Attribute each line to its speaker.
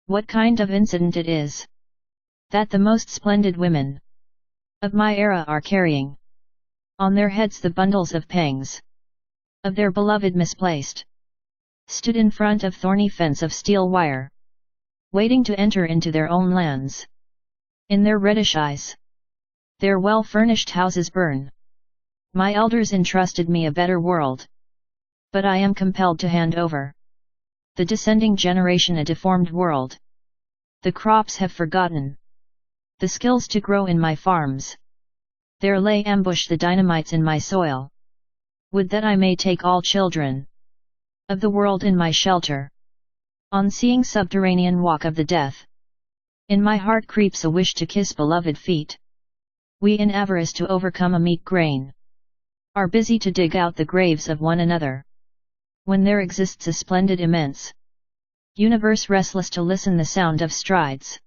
Speaker 1: What kind of incident it is that the most splendid women of my era are carrying on their heads the bundles of pangs of their beloved misplaced, stood in front of thorny fence of steel wire, waiting to enter into their own lands. In their reddish eyes, their well-furnished houses burn. My elders entrusted me a better world, but I am compelled to hand over the descending generation a deformed world. The crops have forgotten the skills to grow in my farms. There lay ambush the dynamites in my soil. Would that I may take all children of the world in my shelter. On seeing subterranean walk of the death, in my heart creeps a wish to kiss beloved feet. We in avarice to overcome a meek grain are busy to dig out the graves of one another, when there exists a splendid immense universe restless to listen the sound of strides.